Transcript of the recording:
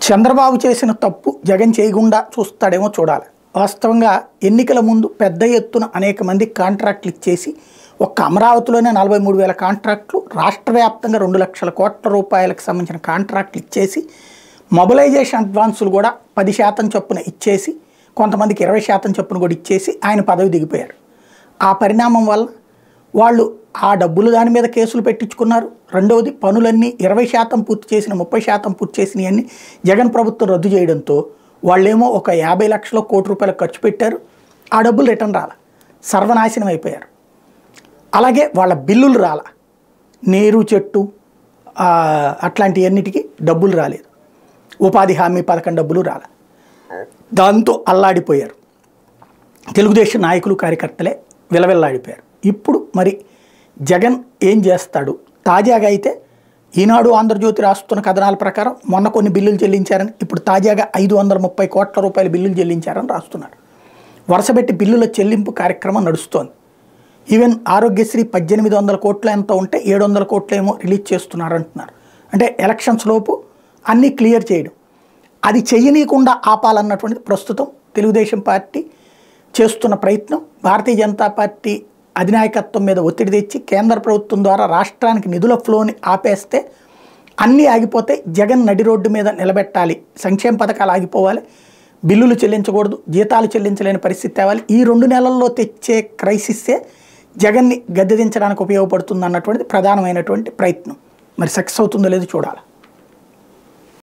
చంద్రబాబు చేసిన తప్పు జగన్ చేయకుండా చూస్తాడేమో చూడాలి. వాస్తవంగా ఎన్నికల ముందు పెద్ద ఎత్తున అనేక మంది కాంట్రాక్టులు ఇచ్చేసి ఒక్క అమరావతిలోనే 43,000 కాంట్రాక్టులు, రాష్ట్ర వ్యాప్తంగా 2 లక్షల కోట్ల రూపాయలకు సంబంధించిన కాంట్రాక్టులు ఇచ్చేసి మొబిలైజేషన్ అడ్వాన్సులు కూడా 10% చొప్పున ఇచ్చేసి కొంతమందికి 20% చొప్పున కూడా ఇచ్చేసి ఆయన పదవి దిగిపోయారు. ఆ పరిణామం వల్ల వాళ్ళు ఆ డబ్బులు దాని మీద కేసులు పెట్టించుకున్నారు. రెండవది పనులన్నీ 20% పూర్తి చేసిన 30% పూర్తి చేసినవన్నీ జగన్ ప్రభుత్వం రద్దు చేయడంతో వాళ్ళేమో ఒక 50 లక్షల కోటి రూపాయలు ఖర్చు పెట్టారు. ఆ డబ్బులు రిటర్న్ రాల, సర్వనాశనం అయిపోయారు. అలాగే వాళ్ళ బిల్లులు రాల, నీరు చెట్టు అట్లాంటివన్నిటికీ డబ్బులు రాలేదు. ఉపాధి హామీ పథకం డబ్బులు రాల. దాంతో అల్లాడిపోయారు. తెలుగుదేశం నాయకులు కార్యకర్తలే విలవిల్లాడిపోయారు. ఇప్పుడు మరి జగన్ ఏం చేస్తాడు? తాజాగా అయితే ఈనాడు ఆంధ్రజ్యోతి రాస్తున్న కథనాల ప్రకారం మొన్న కొన్ని బిల్లులు చెల్లించారని, ఇప్పుడు తాజాగా 530 కోట్ల రూపాయల బిల్లులు చెల్లించారని రాస్తున్నారు. వరుసపెట్టి బిల్లుల చెల్లింపు కార్యక్రమం నడుస్తోంది. ఈవెన్ ఆరోగ్యశ్రీ 1800 కోట్లు ఎంత ఉంటే 700 కోట్లు ఏమో రిలీజ్ చేస్తున్నారు అంటున్నారు. అంటే ఎలక్షన్స్ లోపు అన్నీ క్లియర్ చేయడం, అది చెయ్యనీయకుండా ఆపాలన్నటువంటిది ప్రస్తుతం తెలుగుదేశం పార్టీ చేస్తున్న ప్రయత్నం. భారతీయ జనతా పార్టీ అధినాయకత్వం మీద ఒత్తిడి తెచ్చి కేంద్ర ప్రభుత్వం ద్వారా రాష్ట్రానికి నిధుల ఫ్లోని ఆపేస్తే అన్నీ ఆగిపోతే జగన్ నడి రోడ్డు మీద నిలబెట్టాలి, సంక్షేమ పథకాలు ఆగిపోవాలి, బిల్లులు చెల్లించకూడదు, జీతాలు చెల్లించలేని పరిస్థితి తేవాలి. ఈ 2 నెలల్లో తెచ్చే క్రైసిస్సే జగన్ని గద్దెదించడానికి ఉపయోగపడుతుంది అన్నటువంటిది ప్రధానమైనటువంటి ప్రయత్నం. మరి సక్సెస్ అవుతుందో లేదో చూడాలి.